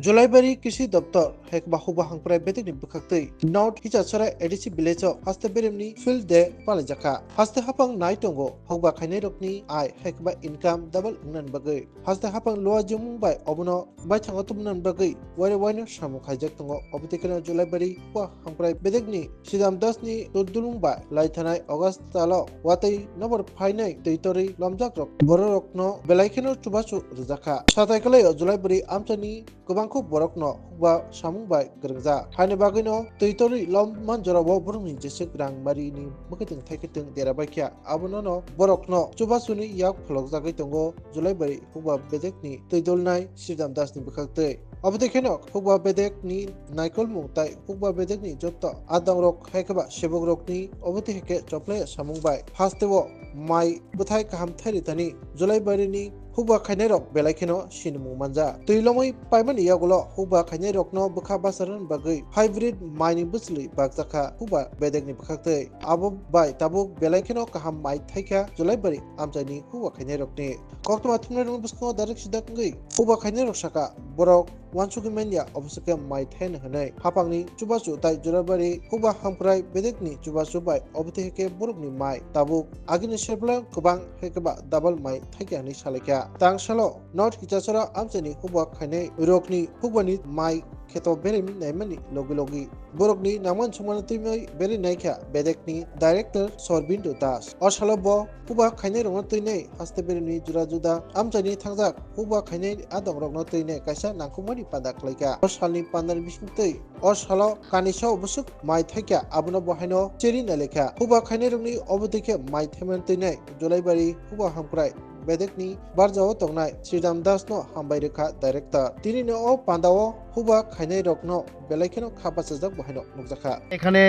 Julaibari Kisi Doptor Hek Bahuba Hangprai Betik Bukakti Not Hichasara Edisi Bilecho Haste Berimni Field De Palajaka Haste Hapang Naitongo Hogba Kainirokni I Hekba Income Double Nan Bagay Haste Hapang Loa Jumung by Obono by Changotum Nan Bagay Where Winer Shamu Kajatongo Obitikana Julaibari Wa Hangprai Bedekni Sidam Dasni Tudulung by Laitanai August Talo Watai Number Painai Territory Lomjakrok Borokno Belaikino Chubasu Rizaka Satakale Julaibari Amtani Kubangku Borokno Wa Samung by Grangza Hanebagino Territory Lom Manjorabo Burmi Jesik Rang Marini Mukating Taketing Derabakia Abonono Borokno Chubasuni Yak Flogzagitongo Julaibari Huba Bedekni Tidolnai Sidam Dasni Bukakte Abudekenok Huba Bedekni Naikol Mutai Huba Bedekni Jota Adang Rok Hekaba Shebog Rokni Obuti Heke Chople Samung by Hastewo Mai Butai Kaham Teritani Julaibari Huba Kainerok Belakino Shinmu Manja Tuilomoi Paiman Yagulo Huba Kainerok no Buka Basaran Bagay Hybrid Mining Busli Bagzaka Huba Bedegni Bakate Abu Bai Tabu Belakino Kaham Mai Taika Julaibari Amjani Huba Kainerok ni Koktuma Tumner Busko Darek Shidakangi Huba Kainerok Shaka Borok Wansugimenya Obsaka Mai Ten Hane Hapangni Chubasu Tai Julaibari Huba Hamprai Bedegni Chubasu Bai Obteke Burugni Mai Tabu Agini Shebla Kubang Hekaba Double Mai Taikani Salika Tang Shalo North Kichasara Amjani Huba Kane Rokni Hubani Mai Keto Berim Naimani Logi Borokni Naman Sumanatimi Beri Naika Bedekni Director Sorbindu Das Oshalabo Huba Kane Ronatine Hasteberini Jurajuda Amjani Tangzak Huba Kane Adam Rognatine Kasha Nakumani Padak Laika Oshali Pandan Bishnute Oshalo Kanisha Busuk Mai Taika Abuna Bohano Cherin Aleka Huba Kane Roni Obuteke Mai Temantine Julaibari Huba Hamprai Bedekni Barjao Tongnai Sridam Das no Hambairika Director Tini no Pandao Huba Khainai Rokno Belaikino Khapasajak Bohino Nukjaka এখানে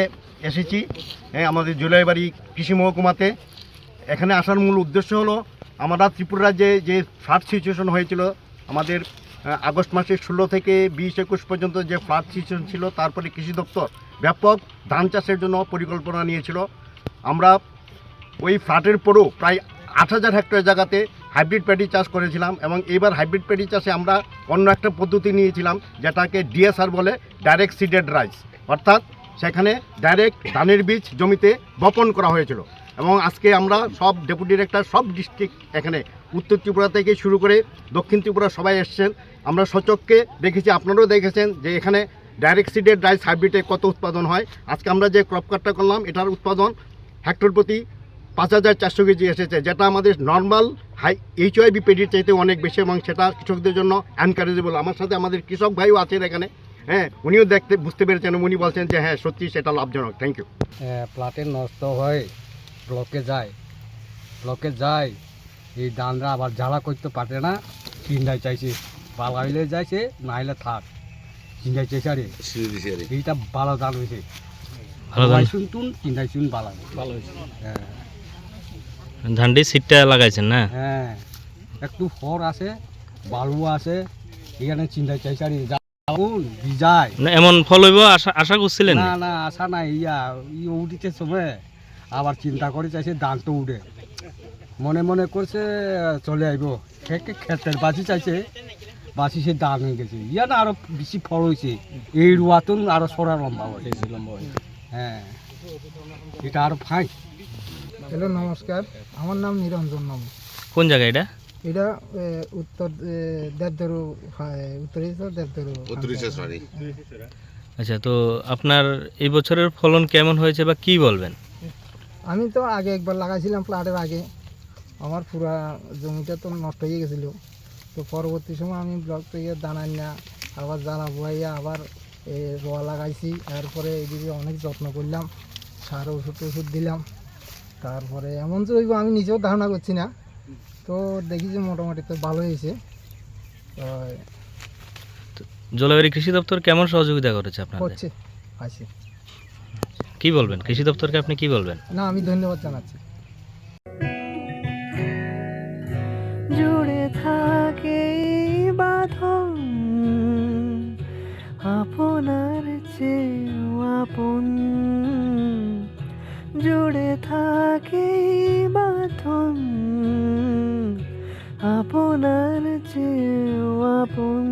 এসেছি আমাদের জুলাইবাড়ি কৃষি মহকুমাতে এখানে আসার মূল উদ্দেশ্য হলো আমরা ত্রিপুরা রাজ্যে যে ফ্লাড সিচুয়েশন হয়েছিল আমাদের আগস্ট মাসের 16 থেকে 20-21 পর্যন্ত যে ফ্লাড সিচুয়েশন ছিল তারপরে কৃষি দপ্তর ব্যাপক ধান চাষের জন্য পরিকল্পনা নিয়েছিল আমরা ওই ফ্লাডের পরও প্রায় 8000 হেক্টর জায়গাতে হাইব্রিড প্যাডি চাষ করেছিলাম এবং এবার হাইব্রিড প্যাডি চাষে আমরা অন্য একটা পদ্ধতি নিয়েছিলাম যেটাকে ডিএসআর বলে ডাইরেক্ট সিডেড রাইস অর্থাৎ সেখানে ডাইরেক্ট ধানের বীজ জমিতে বপন করা হয়েছিল এবং আজকে আমরা সব ডেপুটি ডিরেক্টর সব ডিস্ট্রিক্ট এখানে উত্তর ত্রিপুরা থেকে শুরু করে দক্ষিণ ত্রিপুরা সবাই এসেছেন আমরা সচক্ষে দেখেছি আপনারাও দেখেছেন যে এখানে ডাইরেক্ট সিডেড রাইস হাইব্রিডে কত উৎপাদন হয় আজকে আমরা যে ক্রপ কাটটা করলাম এটার উৎপাদন হেক্টর প্রতি 5400 কেজি এসেছে যেটা আমাদের নর্মাল হাই এইচওআইবি পেডির চাইতে অনেক বেশি এবং সেটা কৃষকদের জন্য এনকারেজেবল আমার সাথে আমাদের কৃষক ভাইও আছেন এখানে উনিও বুঝতে পেরেছেন উনি বলছেন যে হ্যাঁ সত্যি সেটা লাভজনক থ্যাংক ইউ প্লাটে নষ্ট হয় ব্লকে যায় এই ধানরা আবার জ্বালা করতে পারে না চিন্তায় চাইছে বালা হইলে যাইছে না হলে থাক চিন্তায় চাইছে আরে এইটা ভালো ধান হয়েছে শুনতুন চিন্তায় শুন ভালো হয়েছে হ্যাঁ ধানটি সিটটা লাগাইছেন না হ্যাঁ একটু ফর আছে বালু আছে এখানে চিন্তায় চাইছে আর বিজায় না এমন ফল হইব আশা করছিলেন না না আশা নাই উঠিতে সময় আবার চিন্তা করে চাইছে ধান তো উঠে মনে মনে করছে চলে আইব ক্ষেতের বাসি চাইছে বাসি সে ধান হয়ে গেছে না আরো বেশি ফল হয়েছে এই রুয়াতন আরো সরা লম্বা হয়েছে হ্যাঁ এটা আরো ফাঁক হ্যালো নমস্কার আমার নাম নিরঞ্জন নাম কোন জায়গা এটা এটা উত্তর দেবদরু আচ্ছা তো আপনার এই বছরের ফলন কেমন হয়েছে বা কি বলবেন আমি তো আগে একবার লাগাইছিলাম প্লাটের আগে আমার পুরা জমিটা তো নষ্ট হয়ে গেছিলো তো পরবর্তী সময় আমি ব্লক থেকে দানা না আবার দানা বয়াইয়া আবার রোয়া লাগাইছি তারপরে এদিকে অনেক যত্ন করলাম সার ওষুধ দিলাম তারপরে এমন যে আমি নিজেও ধারণা করছি না তো দেখি যে মোটামুটি তো ভালো হয়েছে জলবায়ু কৃষি দপ্তর কেমন সহযোগিতা করেছে আপনাদের হচ্ছে আছে কি বলবেন কৃষি দপ্তরকে আপনি কি বলবেন না আমি ধন্যবাদ জানাচ্ছি জুড়ে থাকে বাঁধন আপনার চেয়েও আপন জুড়ে থাকে বাঁধন আপনার চেয়েও আপন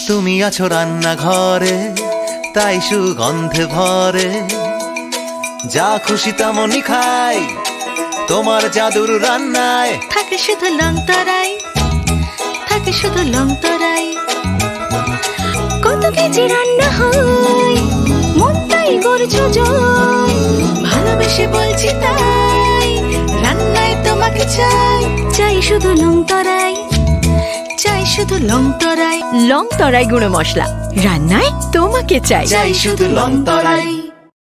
তুমি আছো রান্নাঘরে, তাই সুগন্ধে ভরে। যা খুশি তেমনই খাই তোমার জাদুর রান্নায়। থাকে শুধু লং তরাই, থাকে শুধু লং তরাই। কত কেজি রান্না হয়, মনটাই করছো জয়। ভালোবেসে বলছি তাই, রান্নায় তোমাকে চাই। চাই শুধু লং তরাই, চাই শুধু লং তরাই। লং তরাই গুঁড়ো মশলা, রান্নায় তোমাকে চাই। চাই শুধু লং তরাই।